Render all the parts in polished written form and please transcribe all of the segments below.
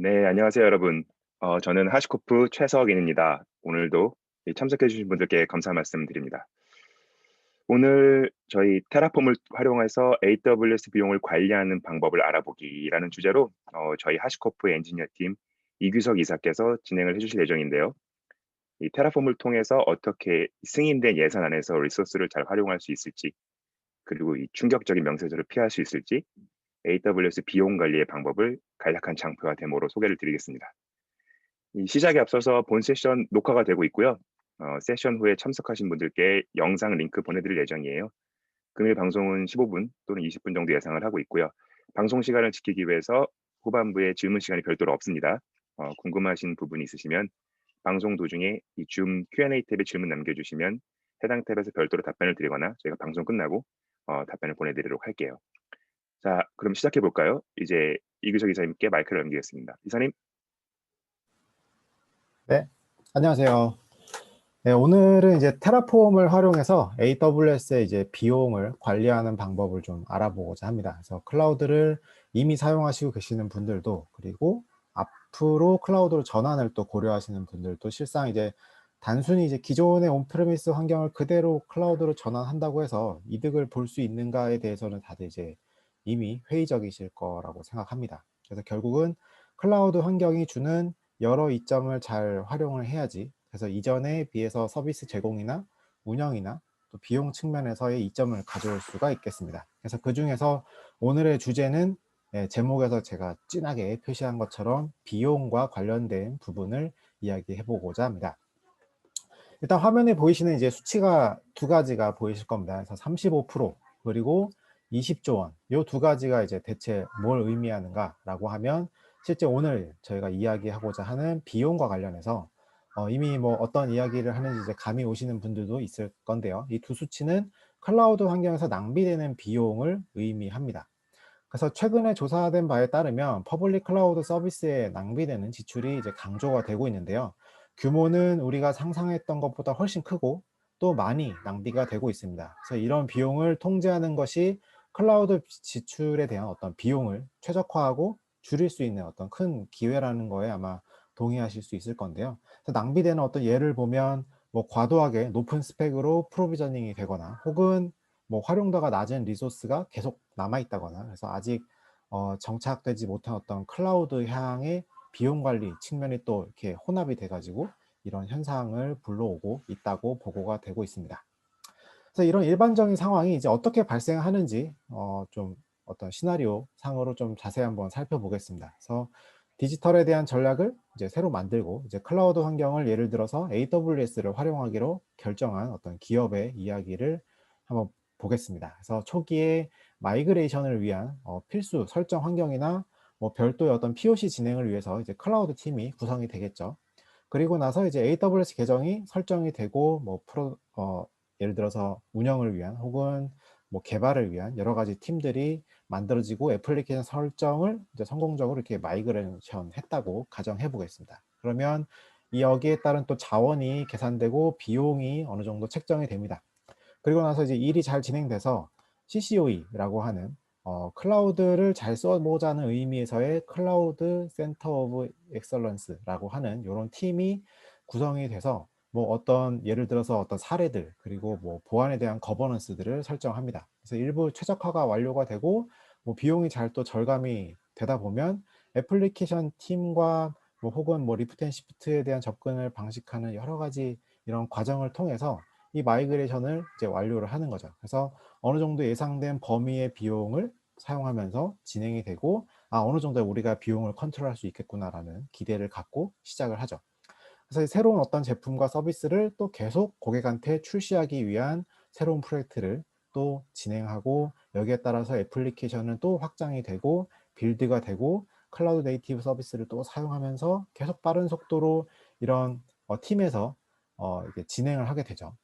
네, 안녕하세요, 여러분. 저는 하시코프 최석인입니다. 오늘도 참석해 주신 분들께 감사 말씀드립니다. 오늘 저희 테라폼을 활용해서 AWS 비용을 관리하는 방법을 알아보기라는 주제로 저희 하시코프 엔지니어 팀 이규석 이사께서 진행을 해주실 예정인데요. 이 테라폼을 통해서 어떻게 승인된 예산 안에서 리소스를 잘 활용할 수 있을지, 그리고 이 충격적인 명세서를 피할 수 있을지, AWS 비용 관리의 방법을 간략한 장표와 데모로 소개를 드리겠습니다. 이 시작에 앞서서 본 세션 녹화가 되고 있고요. 세션 후에 참석하신 분들께 영상 링크 보내드릴 예정이에요. 금일 방송은 15분 또는 20분 정도 예상을 하고 있고요. 방송 시간을 지키기 위해서 후반부에 질문 시간이 별도로 없습니다. 궁금하신 부분이 있으시면 방송 도중에 이 줌 Q&A 탭에 질문 남겨주시면 해당 탭에서 별도로 답변을 드리거나 저희가 방송 끝나고 답변을 보내드리도록 할게요. 자, 그럼 시작해 볼까요? 이제 이규석 이사님께 마이크를 넘기겠습니다. 이사님. 네, 안녕하세요. 네, 오늘은 이제 테라폼을 활용해서 AWS의 이제 비용을 관리하는 방법을 좀 알아보고자 합니다. 그래서 클라우드를 이미 사용하시고 계시는 분들도, 그리고 앞으로 클라우드로 전환을 또 고려하시는 분들도, 실상 이제 단순히 이제 기존의 온프레미스 환경을 그대로 클라우드로 전환한다고 해서 이득을 볼 수 있는가에 대해서는 다들 이제 이미 회의적이실 거라고 생각합니다. 그래서 결국은 클라우드 환경이 주는 여러 이점을 잘 활용을 해야지, 그래서 이전에 비해서 서비스 제공이나 운영이나 또 비용 측면에서의 이점을 가져올 수가 있겠습니다. 그래서 그 중에서 오늘의 주제는 제목에서 제가 진하게 표시한 것처럼 비용과 관련된 부분을 이야기해 보고자 합니다. 일단 화면에 보이시는 이제 수치가 두 가지가 보이실 겁니다. 그래서 35% 그리고 20조 원, 이 두 가지가 이제 대체 뭘 의미하는가라고 하면, 실제 오늘 저희가 이야기하고자 하는 비용과 관련해서 이미 뭐 어떤 이야기를 하는지 이제 감이 오시는 분들도 있을 건데요. 이 두 수치는 클라우드 환경에서 낭비되는 비용을 의미합니다. 그래서 최근에 조사된 바에 따르면 퍼블릭 클라우드 서비스에 낭비되는 지출이 이제 강조가 되고 있는데요. 규모는 우리가 상상했던 것보다 훨씬 크고 또 많이 낭비가 되고 있습니다. 그래서 이런 비용을 통제하는 것이 클라우드 지출에 대한 어떤 비용을 최적화하고 줄일 수 있는 어떤 큰 기회라는 거에 아마 동의하실 수 있을 건데요. 그래서 낭비되는 어떤 예를 보면, 뭐 과도하게 높은 스펙으로 프로비저닝이 되거나, 혹은 뭐 활용도가 낮은 리소스가 계속 남아 있다거나, 그래서 아직 정착되지 못한 어떤 클라우드 향의 비용 관리 측면이 또 이렇게 혼합이 돼 가지고 이런 현상을 불러오고 있다고 보고가 되고 있습니다. 그래서 이런 일반적인 상황이 이제 어떻게 발생하는지 좀 어떤 시나리오 상으로 좀 자세히 한번 살펴보겠습니다. 그래서 디지털에 대한 전략을 이제 새로 만들고, 이제 클라우드 환경을 예를 들어서 AWS를 활용하기로 결정한 어떤 기업의 이야기를 한번 보겠습니다. 그래서 초기에 마이그레이션을 위한 필수 설정 환경이나 뭐 별도의 어떤 POC 진행을 위해서 이제 클라우드 팀이 구성이 되겠죠. 그리고 나서 이제 AWS 계정이 설정이 되고, 뭐 예를 들어서 운영을 위한 혹은 뭐 개발을 위한 여러 가지 팀들이 만들어지고, 애플리케이션 설정을 이제 성공적으로 이렇게 마이그레이션 했다고 가정해 보겠습니다. 그러면 이 여기에 따른 또 자원이 계산되고 비용이 어느 정도 책정이 됩니다. 그리고 나서 이제 일이 잘 진행돼서 CCOE라고 하는 클라우드를 잘 써보자는 의미에서의 클라우드 센터 오브 엑설런스라고 하는 이런 팀이 구성이 돼서, 뭐 어떤 예를 들어서 어떤 사례들, 그리고 뭐 보안에 대한 거버넌스들을 설정합니다. 그래서 일부 최적화가 완료가 되고, 뭐 비용이 잘 또 절감이 되다 보면 애플리케이션 팀과 뭐 혹은 뭐 리프트 앤 시프트에 대한 접근을 방식하는 여러 가지 이런 과정을 통해서 이 마이그레이션을 이제 완료를 하는 거죠. 그래서 어느 정도 예상된 범위의 비용을 사용하면서 진행이 되고, 어느 정도 우리가 비용을 컨트롤할 수 있겠구나라는 기대를 갖고 시작을 하죠. 그래서 새로운 어떤 제품과 서비스를 또 계속 고객한테 출시하기 위한 새로운 프로젝트를 또 진행하고, 여기에 따라서 애플리케이션은 또 확장이 되고 빌드가 되고, 클라우드 네이티브 서비스를 또 사용하면서 계속 빠른 속도로 이런 팀에서 이게 진행을 하게 되죠.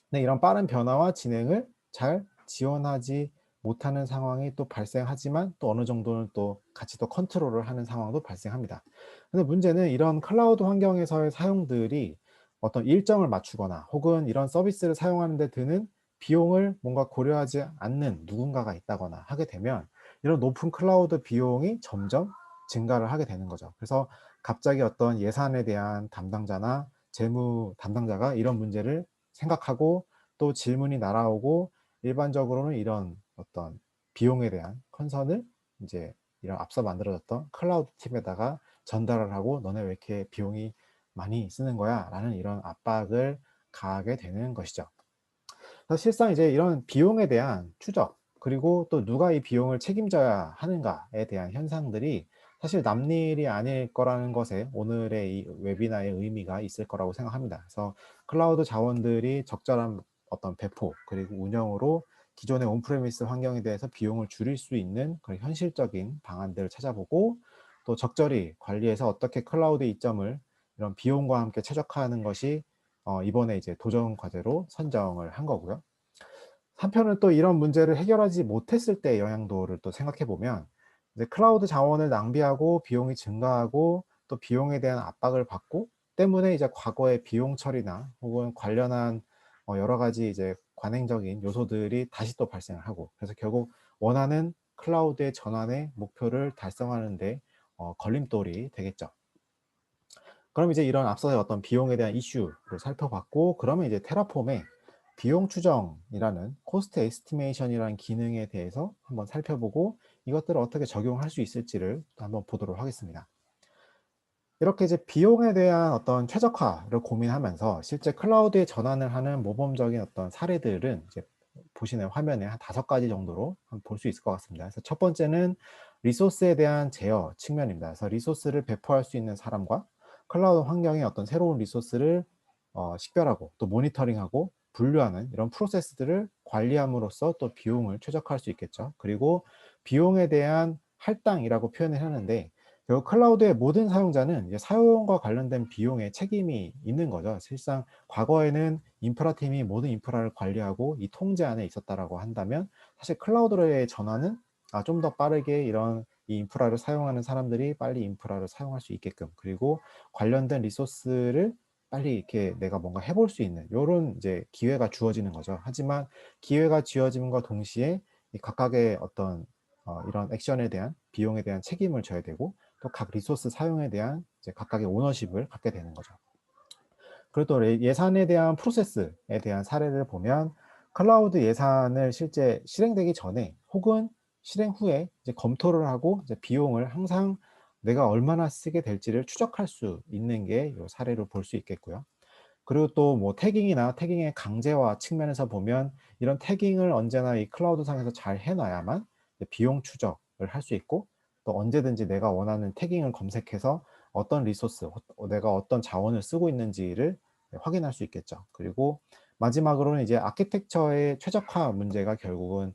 네, 이런 빠른 변화와 진행을 잘 지원하지 못하는 상황이 또 발생하지만, 또 어느 정도는 또 같이 또 컨트롤을 하는 상황도 발생합니다. 근데 문제는 이런 클라우드 환경에서의 사용들이 어떤 일정을 맞추거나, 혹은 이런 서비스를 사용하는 데 드는 비용을 뭔가 고려하지 않는 누군가가 있다거나 하게 되면, 이런 높은 클라우드 비용이 점점 증가를 하게 되는 거죠. 그래서 갑자기 어떤 예산에 대한 담당자나 재무 담당자가 이런 문제를 생각하고 또 질문이 날아오고 일반적으로는 이런 어떤 비용에 대한 컨선을 이제 이런 앞서 만들어졌던 클라우드 팀에다가 전달을 하고 너네 왜 이렇게 비용이 많이 쓰는 거야? 라는 이런 압박을 가하게 되는 것이죠. 실상 이제 이런 비용에 대한 추적, 그리고 또 누가 이 비용을 책임져야 하는가에 대한 현상들이 사실 남일이 아닐 거라는 것에 오늘의 이 웨비나의 의미가 있을 거라고 생각합니다. 그래서 클라우드 자원들이 적절한 어떤 배포, 그리고 운영으로 기존의 온프레미스 환경에 대해서 비용을 줄일 수 있는 그런 현실적인 방안들을 찾아보고 또 적절히 관리해서 어떻게 클라우드 이점을 이런 비용과 함께 최적화하는 것이 이번에 이제 도전 과제로 선정을 한 거고요. 한편은 또 이런 문제를 해결하지 못했을 때의 영향도를 또 생각해 보면 이제 클라우드 자원을 낭비하고 비용이 증가하고 또 비용에 대한 압박을 받고 때문에 이제 과거의 비용 처리나 혹은 관련한 여러 가지 이제 관행적인 요소들이 다시 또 발생을 하고 그래서 결국 원하는 클라우드의 전환의 목표를 달성하는 데 걸림돌이 되겠죠. 그럼 이제 이런 앞서의 어떤 비용에 대한 이슈를 살펴봤고 그러면 이제 테라폼의 비용 추정이라는 코스트 에스티메이션이라는 기능에 대해서 한번 살펴보고 이것들을 어떻게 적용할 수 있을지를 또 한번 보도록 하겠습니다. 이렇게 이제 비용에 대한 어떤 최적화를 고민하면서 실제 클라우드에 전환을 하는 모범적인 어떤 사례들은 이제 보시는 화면에 한 5가지 정도로 볼 수 있을 것 같습니다. 그래서 첫 번째는 리소스에 대한 제어 측면입니다. 그래서 리소스를 배포할 수 있는 사람과 클라우드 환경의 어떤 새로운 리소스를 식별하고 또 모니터링하고 분류하는 이런 프로세스들을 관리함으로써 또 비용을 최적화할 수 있겠죠. 그리고 비용에 대한 할당이라고 표현을 하는데 결국 클라우드의 모든 사용자는 이제 사용과 관련된 비용에 책임이 있는 거죠. 실상 과거에는 인프라팀이 모든 인프라를 관리하고 이 통제 안에 있었다라고 한다면 사실 클라우드로의 전환은 좀 더 빠르게 이런 이 인프라를 사용하는 사람들이 빨리 인프라를 사용할 수 있게끔 그리고 관련된 리소스를 빨리 이렇게 내가 뭔가 해볼 수 있는 요런 이제 기회가 주어지는 거죠. 하지만 기회가 주어짐과 동시에 이 각각의 어떤 이런 액션에 대한 비용에 대한 책임을 져야 되고 또 각 리소스 사용에 대한 이제 각각의 오너십을 갖게 되는 거죠. 그리고 또 예산에 대한 프로세스에 대한 사례를 보면 클라우드 예산을 실제 실행되기 전에 혹은 실행 후에 이제 검토를 하고 이제 비용을 항상 내가 얼마나 쓰게 될지를 추적할 수 있는 게 이 사례로 볼 수 있겠고요. 그리고 또 뭐 태깅이나 태깅의 강제화 측면에서 보면 이런 태깅을 언제나 이 클라우드 상에서 잘 해놔야만 비용 추적을 할 수 있고 또 언제든지 내가 원하는 태깅을 검색해서 어떤 리소스, 내가 어떤 자원을 쓰고 있는지를 확인할 수 있겠죠. 그리고 마지막으로는 이제 아키텍처의 최적화 문제가 결국은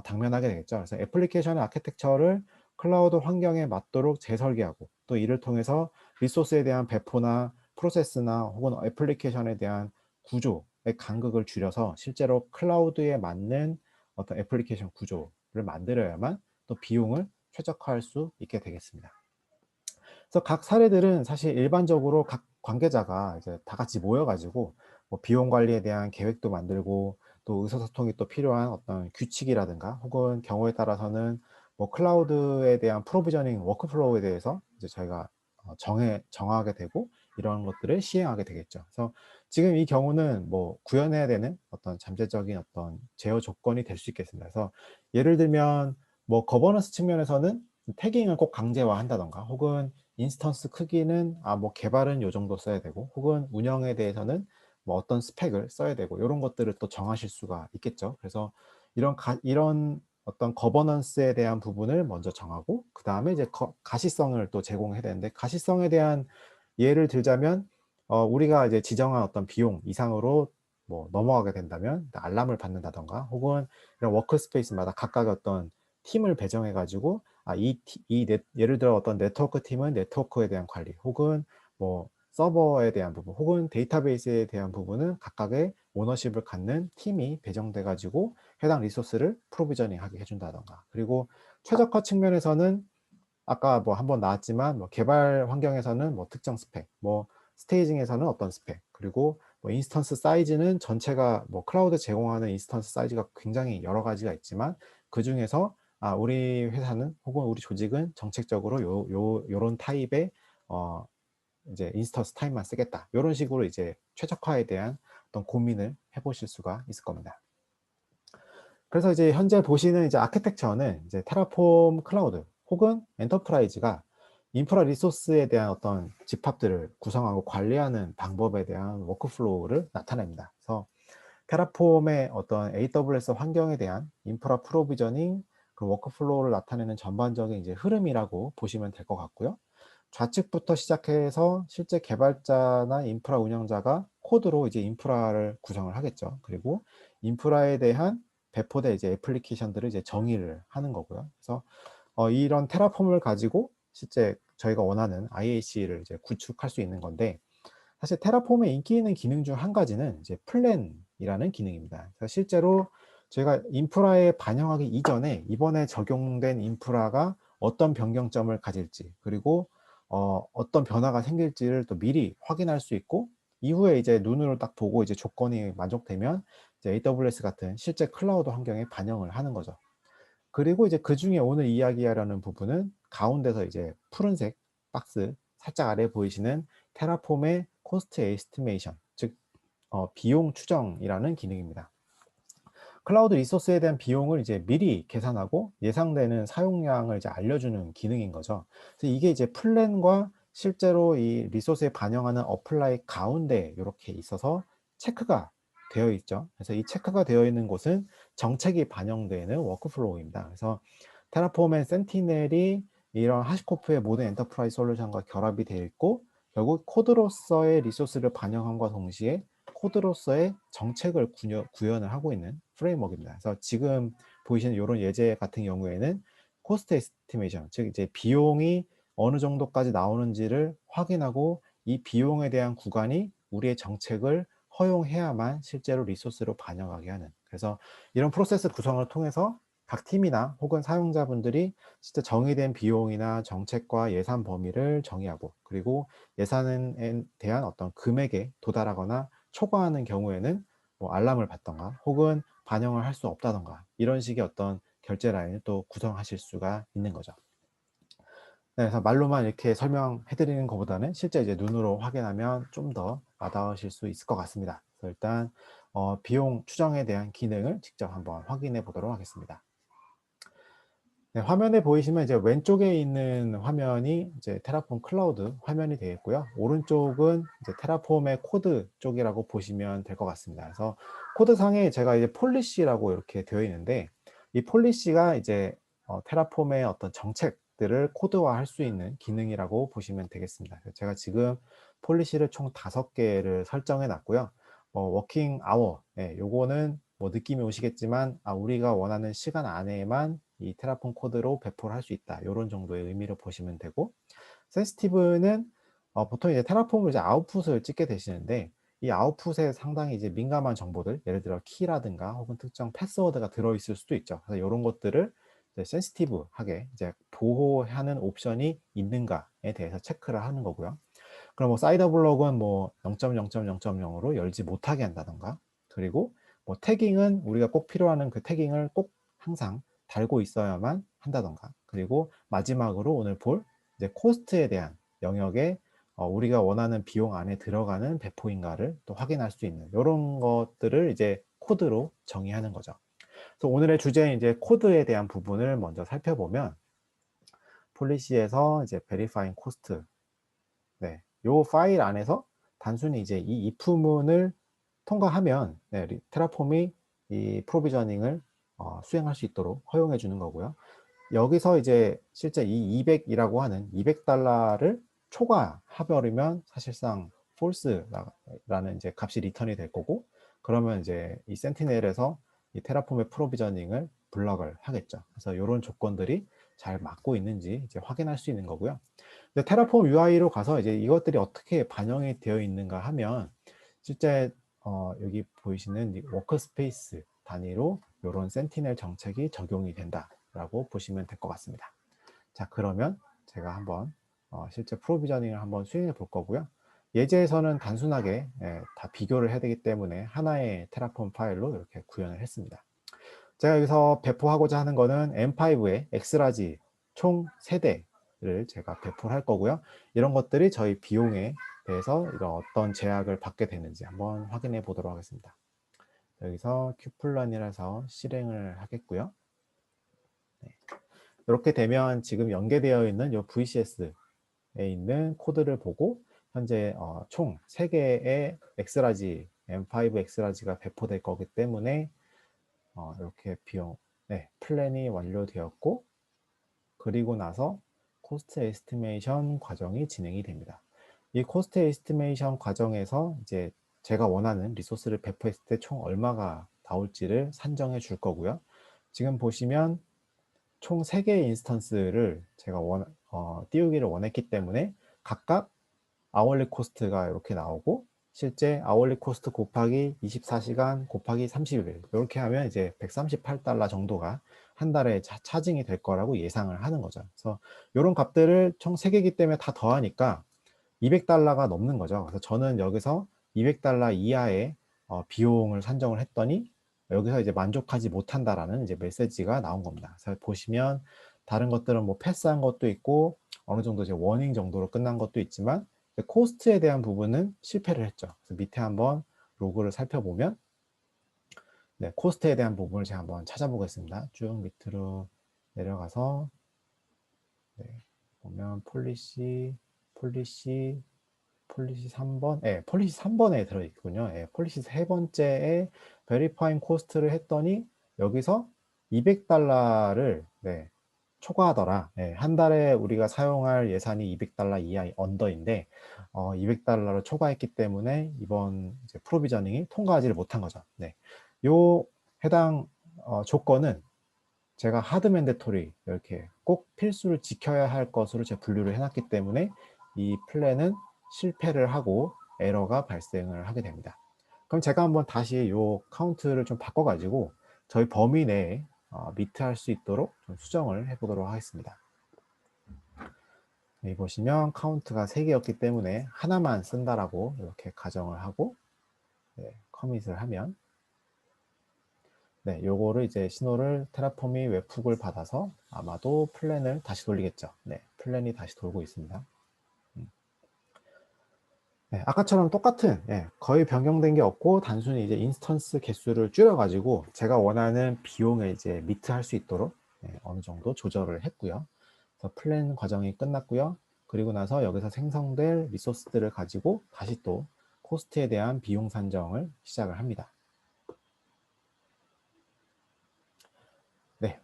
당면하게 되겠죠. 그래서 애플리케이션의 아키텍처를 클라우드 환경에 맞도록 재설계하고 또 이를 통해서 리소스에 대한 배포나 프로세스나 혹은 애플리케이션에 대한 구조의 간극을 줄여서 실제로 클라우드에 맞는 어떤 애플리케이션 구조를 만들어야만 또 비용을 최적화할 수 있게 되겠습니다. 그래서 각 사례들은 사실 일반적으로 각 관계자가 이제 다 같이 모여가지고 뭐 비용 관리에 대한 계획도 만들고 또 의사소통이 또 필요한 어떤 규칙이라든가 혹은 경우에 따라서는 뭐 클라우드에 대한 프로비저닝 워크플로우에 대해서 이제 저희가 정하게 되고 이런 것들을 시행하게 되겠죠. 그래서 지금 이 경우는 뭐 구현해야 되는 어떤 잠재적인 어떤 제어 조건이 될 수 있겠습니다. 그래서 예를 들면 뭐 거버넌스 측면에서는 태깅을 꼭 강제화한다던가 혹은 인스턴스 크기는 뭐 개발은 요 정도 써야 되고 혹은 운영에 대해서는 뭐 어떤 스펙을 써야 되고 이런 것들을 또 정하실 수가 있겠죠. 그래서 이런 어떤 거버넌스에 대한 부분을 먼저 정하고 그 다음에 이제 가시성을 또 제공해야 되는데 가시성에 대한 예를 들자면 우리가 이제 지정한 어떤 비용 이상으로 뭐 넘어가게 된다면 알람을 받는다던가 혹은 이런 워크스페이스마다 각각의 어떤 팀을 배정해 가지고 예를 들어 어떤 네트워크 팀은 네트워크에 대한 관리 혹은 뭐 서버에 대한 부분 혹은 데이터베이스에 대한 부분은 각각의 오너십을 갖는 팀이 배정돼 가지고 해당 리소스를 프로비저닝하게 해준다던가 그리고 최적화 측면에서는 아까 뭐 한번 나왔지만 뭐 개발 환경에서는 뭐 특정 스펙, 뭐 스테이징에서는 어떤 스펙, 그리고 뭐 인스턴스 사이즈는 전체가 뭐 클라우드 제공하는 인스턴스 사이즈가 굉장히 여러 가지가 있지만 그 중에서 우리 회사는 혹은 우리 조직은 정책적으로 요런 타입의 이제 인스턴스 타입만 쓰겠다. 이런 식으로 이제 최적화에 대한 어떤 고민을 해보실 수가 있을 겁니다. 그래서 이제 현재 보시는 이제 아키텍처는 이제 테라폼 클라우드 혹은 엔터프라이즈가 인프라 리소스에 대한 어떤 집합들을 구성하고 관리하는 방법에 대한 워크플로우를 나타냅니다. 그래서 테라폼의 어떤 AWS 환경에 대한 인프라 프로비저닝 그 워크플로우를 나타내는 전반적인 이제 흐름이라고 보시면 될 것 같고요. 좌측부터 시작해서 실제 개발자나 인프라 운영자가 코드로 이제 인프라를 구성을 하겠죠. 그리고 인프라에 대한 배포된 이제 애플리케이션들을 이제 정의를 하는 거고요. 그래서 이런 테라폼을 가지고 실제 저희가 원하는 IAC를 이제 구축할 수 있는 건데, 사실 테라폼의 인기 있는 기능 중 한 가지는 이제 플랜이라는 기능입니다. 그래서 실제로 저희가 인프라에 반영하기 이전에 이번에 적용된 인프라가 어떤 변경점을 가질지, 그리고 어떤 변화가 생길지를 또 미리 확인할 수 있고, 이후에 이제 눈으로 딱 보고 이제 조건이 만족되면 이제 AWS 같은 실제 클라우드 환경에 반영을 하는 거죠. 그리고 이제 그중에 오늘 이야기하려는 부분은 가운데서 이제 푸른색 박스 살짝 아래 보이시는 테라폼의 코스트 에스티메이션, 즉 비용 추정이라는 기능입니다. 클라우드 리소스에 대한 비용을 이제 미리 계산하고 예상되는 사용량을 이제 알려주는 기능인 거죠. 그래서 이게 이제 플랜과 실제로 이 리소스에 반영하는 어플라이 가운데 이렇게 있어서 체크가 되어 있죠. 그래서 이 체크가 되어 있는 곳은 정책이 반영되는 워크플로우입니다. 그래서 테라폼 앤 센티넬이 이런 하시코프의 모든 엔터프라이즈 솔루션과 결합이 되어 있고, 결국 코드로서의 리소스를 반영함과 동시에 코드로서의 정책을 구현을 하고 있는 프레임워크입니다. 그래서 지금 보이시는 이런 예제 같은 경우에는 코스트 에스티메이션, 즉 이제 비용이 어느 정도까지 나오는지를 확인하고 이 비용에 대한 구간이 우리의 정책을 허용해야만 실제로 리소스로 반영하게 하는, 그래서 이런 프로세스 구성을 통해서 각 팀이나 혹은 사용자분들이 진짜 정의된 비용이나 정책과 예산 범위를 정의하고, 그리고 예산에 대한 어떤 금액에 도달하거나 초과하는 경우에는 뭐 알람을 받던가 혹은 반영을 할 수 없다던가 이런 식의 어떤 결제 라인을 또 구성하실 수가 있는 거죠. 네, 그래서 말로만 이렇게 설명해 드리는 것보다는 실제 이제 눈으로 확인하면 좀 더 와닿으실 수 있을 것 같습니다. 그래서 일단 비용 추정에 대한 기능을 직접 한번 확인해 보도록 하겠습니다. 네, 화면에 보이시면 이제 왼쪽에 있는 화면이 이제 테라폼 클라우드 화면이 되어 있고요. 오른쪽은 이제 테라폼의 코드 쪽이라고 보시면 될 것 같습니다. 그래서 코드상에 제가 이제 폴리시라고 이렇게 되어 있는데, 이 폴리시가 이제 테라폼의 어떤 정책들을 코드화할 수 있는 기능이라고 보시면 되겠습니다. 제가 지금 폴리시를 총 5개를 설정해 놨고요. 워킹 아워, 요거는 뭐 느낌이 오시겠지만 우리가 원하는 시간 안에만 이 테라폼 코드로 배포를 할 수 있다, 이런 정도의 의미로 보시면 되고, 센시티브는 보통 이제 테라폼을 이제 아웃풋을 찍게 되시는데, 이 아웃풋에 상당히 이제 민감한 정보들, 예를 들어 키라든가 혹은 특정 패스워드가 들어있을 수도 있죠. 그래서 이런 것들을 센시티브하게 이제 보호하는 옵션이 있는가에 대해서 체크를 하는 거고요. 그럼 뭐 사이더 블록은 뭐 0.0.0.0으로 열지 못하게 한다던가, 그리고 뭐 태깅은 우리가 꼭 필요하는 그 태깅을 꼭 항상 달고 있어야만 한다던가, 그리고 마지막으로 오늘 볼 이제 코스트에 대한 영역에 우리가 원하는 비용 안에 들어가는 배포인가를 또 확인할 수 있는 이런 것들을 이제 코드로 정의하는 거죠. 그래서 오늘의 주제인 이제 코드에 대한 부분을 먼저 살펴보면, 폴리시에서 이제 verifying cost, 네, 요 파일 안에서 단순히 이제 이 if문을 통과하면 테라폼이 이 프로비저닝을 수행할 수 있도록 허용해 주는 거고요. 여기서 이제 실제 이 200이라고 하는 $200를 초과해버리면 사실상 false라는 이제 값이 리턴이 될 거고, 그러면 이제 이 센티넬에서 이 테라폼의 프로비저닝을 블럭을 하겠죠. 그래서 이런 조건들이 잘 맞고 있는지 이제 확인할 수 있는 거고요. 테라폼 UI로 가서 이제 이것들이 어떻게 반영이 되어 있는가 하면, 실제 여기 보이시는 이 워크스페이스 단위로 이런 센티넬 정책이 적용이 된다라고 보시면 될 것 같습니다. 자, 그러면 제가 한번 실제 프로비저닝을 한번 수행해 볼 거고요. 예제에서는 단순하게 다 비교를 해야 되기 때문에 하나의 테라폼 파일로 이렇게 구현을 했습니다. 제가 여기서 배포하고자 하는 거는 M5의 엑스라지 총 3대를 제가 배포를 할 거고요. 이런 것들이 저희 비용에 대해서 이런 어떤 제약을 받게 되는지 한번 확인해 보도록 하겠습니다. 여기서 큐플런이라서 실행을 하겠고요. 네. 이렇게 되면 지금 연계되어 있는 이 VCS에 있는 코드를 보고 현재 총 3개의 엑스라지, M5 엑스라지가 배포될 거기 때문에 이렇게 비용, 플랜이 완료되었고, 그리고 나서 코스트 에스티메이션 과정이 진행이 됩니다. 이 코스트 에스티메이션 과정에서 이제 제가 원하는 리소스를 배포했을 때 총 얼마가 나올지를 산정해 줄 거고요. 지금 보시면 총 3개의 인스턴스를 제가 띄우기를 원했기 때문에 각각 아월리 코스트가 이렇게 나오고, 실제 아월리 코스트 곱하기 24시간 곱하기 30일 이렇게 하면 이제 138달러 정도가 한 달에 차징이 될 거라고 예상을 하는 거죠. 그래서 이런 값들을 총 3개이기 때문에 다 더하니까 200달러가 넘는 거죠. 그래서 저는 여기서 200달러 이하의 비용을 산정을 했더니 여기서 이제 만족하지 못한다라는 이제 메시지가 나온 겁니다. 그래서 보시면 다른 것들은 뭐 패스한 것도 있고 어느 정도 이제 워닝 정도로 끝난 것도 있지만 코스트에 대한 부분은 실패를 했죠. 그래서 밑에 한번 로그를 살펴보면 코스트에 대한 부분을 제가 한번 찾아보겠습니다. 쭉 밑으로 내려가서 보면 폴리시 3번, 폴리시 3번에 들어있군요. 폴리시 3번째에 베리파잉 코스트를 했더니 여기서 200달러를 초과하더라. 한 달에 우리가 사용할 예산이 200달러 이하 언더인데 200달러를 초과했기 때문에 이번 이제 프로비저닝이 통과하지를 못한 거죠. 요 해당 조건은 제가 하드 맨데토리 이렇게 꼭 필수를 지켜야 할 것으로 제가 분류를 해놨기 때문에 이 플랜은 실패를 하고 에러가 발생을 하게 됩니다. 그럼 제가 한번 다시 요 카운트를 좀 바꿔가지고 저희 범위 내에 미트할 수 있도록 좀 수정을 해보도록 하겠습니다. 여기 보시면 카운트가 3개였기 때문에 하나만 쓴다라고 이렇게 가정을 하고 커밋을 하면 요거를 이제 신호를 테라폼이 웹훅을 받아서 아마도 플랜을 다시 돌리겠죠. 플랜이 다시 돌고 있습니다. 아까처럼 똑같은 거의 변경된 게 없고 단순히 이제 인스턴스 개수를 줄여가지고 제가 원하는 비용을 이제 미트할 수 있도록 어느 정도 조절을 했고요. 그래서 플랜 과정이 끝났고요. 그리고 나서 여기서 생성될 리소스들을 가지고 다시 또 코스트에 대한 비용 산정을 시작을 합니다.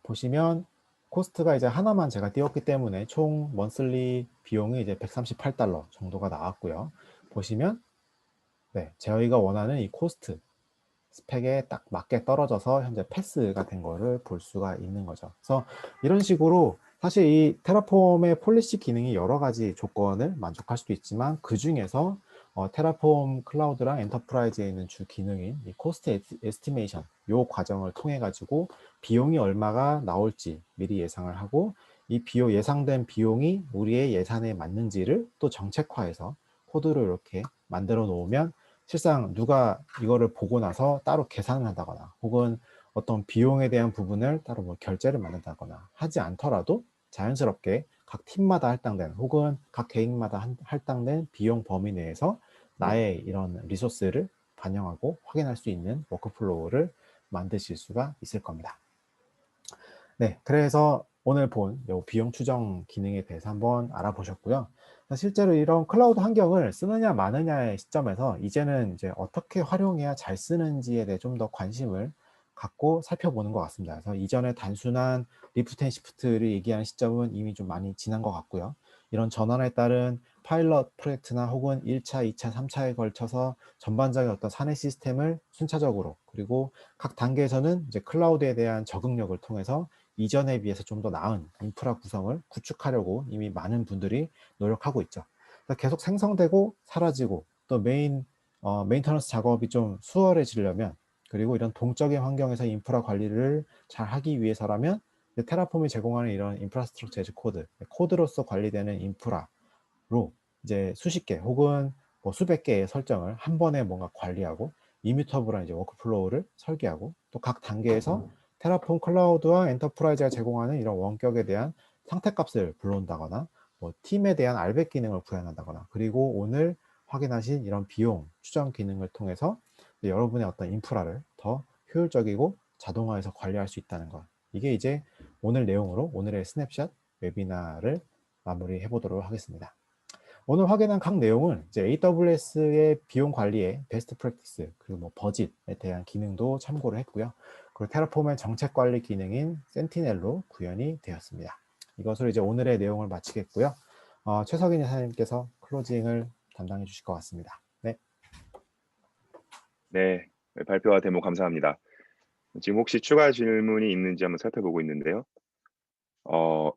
보시면 코스트가 이제 하나만 제가 띄웠기 때문에 총 먼슬리 비용이 이제 138달러 정도가 나왔고요. 보시면 저희가 원하는 이 코스트 스펙에 딱 맞게 떨어져서 현재 패스가 된 거를 볼 수가 있는 거죠. 그래서 이런 식으로 사실 이 테라폼의 폴리시 기능이 여러 가지 조건을 만족할 수도 있지만 그 중에서 테라폼 클라우드랑 엔터프라이즈에 있는 주 기능인 이 코스트 에스티메이션 요 과정을 통해 가지고 비용이 얼마가 나올지 미리 예상을 하고 이 예상된 비용이 우리의 예산에 맞는지를 또 정책화해서 코드를 이렇게 만들어 놓으면 실상 누가 이거를 보고 나서 따로 계산을 한다거나 혹은 어떤 비용에 대한 부분을 따로 뭐 결제를 만든다거나 하지 않더라도 자연스럽게 각 팀마다 할당된 혹은 각 개인마다 할당된 비용 범위 내에서 나의 이런 리소스를 반영하고 확인할 수 있는 워크플로우를 만드실 수가 있을 겁니다. 그래서 오늘 본 비용 추정 기능에 대해서 한번 알아보셨고요. 실제로 이런 클라우드 환경을 쓰느냐 마느냐의 시점에서 이제는 이제 어떻게 활용해야 잘 쓰는지에 대해 좀 더 관심을 갖고 살펴보는 것 같습니다. 그래서 이전에 단순한 리프트 앤 시프트를 얘기하는 시점은 이미 좀 많이 지난 것 같고요. 이런 전환에 따른 파일럿 프로젝트나 혹은 1차, 2차, 3차에 걸쳐서 전반적인 어떤 사내 시스템을 순차적으로 그리고 각 단계에서는 이제 클라우드에 대한 적응력을 통해서 이전에 비해서 좀 더 나은 인프라 구성을 구축하려고 이미 많은 분들이 노력하고 있죠. 계속 생성되고 사라지고 또 메인터넌스 작업이 좀 수월해지려면 그리고 이런 동적인 환경에서 인프라 관리를 잘 하기 위해서라면 테라폼이 제공하는 이런 인프라스트럭처 에즈 코드로서 관리되는 인프라로 이제 수십 개 혹은 뭐 수백 개의 설정을 한 번에 뭔가 관리하고 이뮤터블한 이제 워크플로우를 설계하고 또 각 단계에서 테라폼 클라우드와 엔터프라이즈가 제공하는 이런 원격에 대한 상태값을 불러온다거나 뭐 팀에 대한 알벳 기능을 구현한다거나 그리고 오늘 확인하신 이런 비용 추정 기능을 통해서 여러분의 어떤 인프라를 더 효율적이고 자동화해서 관리할 수 있다는 것. 이게 이제 오늘 내용으로 오늘의 스냅샷 웨비나를 마무리해 보도록 하겠습니다. 오늘 확인한 각 내용은 이제 AWS의 비용 관리의 베스트 프랙티스 그리고 뭐 버짓에 대한 기능도 참고를 했고요. 그리고 테라폼의 정책 관리 기능인 센티넬로 구현이 되었습니다. 이것으로 이제 오늘의 내용을 마치겠고요. 최석인 이사님께서 클로징을 담당해 주실 것 같습니다. 네. 네, 발표와 데모 감사합니다. 지금 혹시 추가 질문이 있는지 한번 살펴보고 있는데요.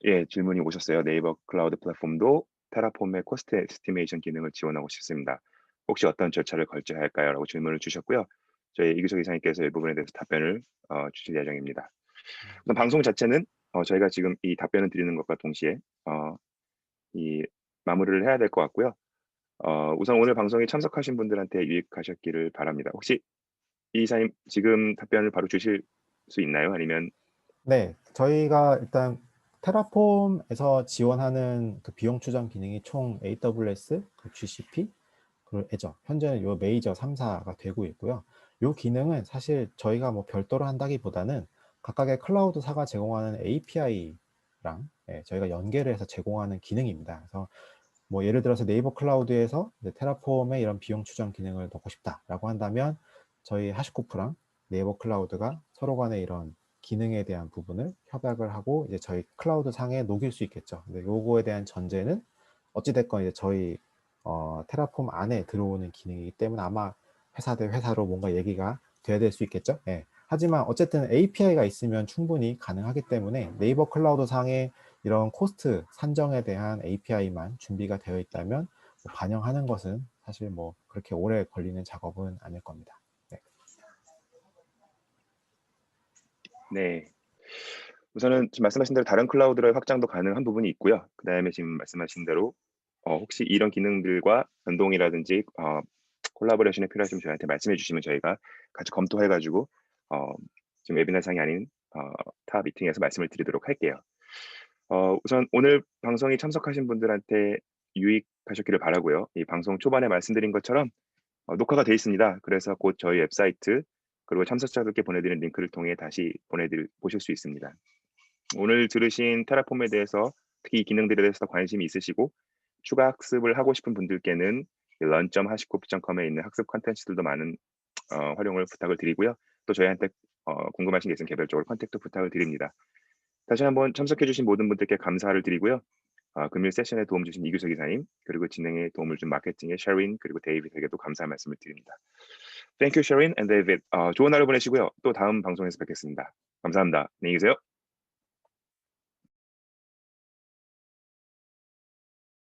예, 질문이 오셨어요. 네이버 클라우드 플랫폼도 테라폼의 코스트 에스티메이션 기능을 지원하고 싶습니다. 혹시 어떤 절차를 걸쳐야 할까요? 라고 질문을 주셨고요. 저희 이규석 이사님께서 이 부분에 대해서 답변을 주실 예정입니다. 우선 방송 자체는 저희가 지금 이 답변을 드리는 것과 동시에 이 마무리를 해야 될 것 같고요. 우선 오늘 방송에 참석하신 분들한테 유익하셨기를 바랍니다. 혹시 이 이사님 지금 답변을 바로 주실 수 있나요? 아니면 네, 저희가 일단 테라폼에서 지원하는 그 비용 추정 기능이 총 AWS, GCP, 그리고 애저, 현재는 요 메이저 3사가 되고 있고요. 요 기능은 사실 저희가 뭐 별도로 한다기보다는 각각의 클라우드사가 제공하는 API랑 저희가 연계를 해서 제공하는 기능입니다. 그래서 뭐 예를 들어서 네이버 클라우드에서 테라폼에 이런 비용 추정 기능을 넣고 싶다라고 한다면 저희 하시코프랑 네이버 클라우드가 서로 간에 이런 기능에 대한 부분을 협약을 하고 이제 저희 클라우드 상에 녹일 수 있겠죠. 근데 요거에 대한 전제는 어찌됐건 이제 저희 테라폼 안에 들어오는 기능이기 때문에 아마 회사 대 회사로 뭔가 얘기가 돼야 될 수 있겠죠. 예. 하지만 어쨌든 API가 있으면 충분히 가능하기 때문에 네이버 클라우드 상에 이런 코스트 산정에 대한 API만 준비가 되어 있다면 뭐 반영하는 것은 사실 뭐 그렇게 오래 걸리는 작업은 아닐 겁니다. 네. 네. 우선은 지금 말씀하신 대로 다른 클라우드로의 확장도 가능한 부분이 있고요. 그다음에 지금 말씀하신 대로 혹시 이런 기능들과 연동이라든지 콜라보레이션이 필요하시면 저희한테 말씀해 주시면 저희가 같이 검토해 가지고 지금 웨비나상이 아닌 타 미팅에서 말씀을 드리도록 할게요. 우선 오늘 방송에 참석하신 분들한테 유익하셨기를 바라고요. 이 방송 초반에 말씀드린 것처럼 녹화가 돼 있습니다. 그래서 곧 저희 웹사이트 그리고 참석자들께 보내드린 링크를 통해 다시 보실 수 있습니다. 오늘 들으신 테라폼에 대해서 특히 이 기능들에 대해서 관심이 있으시고 추가 학습을 하고 싶은 분들께는 learn.hashicorp.com에 있는 학습 콘텐츠들도 많은 활용을 부탁을 드리고요. 또 저희한테 궁금하신 게 있으면 개별적으로 컨택도 부탁을 드립니다. 다시 한번 참석해 주신 모든 분들께 감사를 드리고요. 금일 세션에 도움 주신 이규석 이사님 그리고 진행에 도움을 준 마케팅의 셰린 그리고 데이빗에게도 감사 말씀을 드립니다. Thank you, Sharon and David. 좋은 하루 보내시고요. 또 다음 방송에서 뵙겠습니다. 감사합니다. 안녕히 계세요.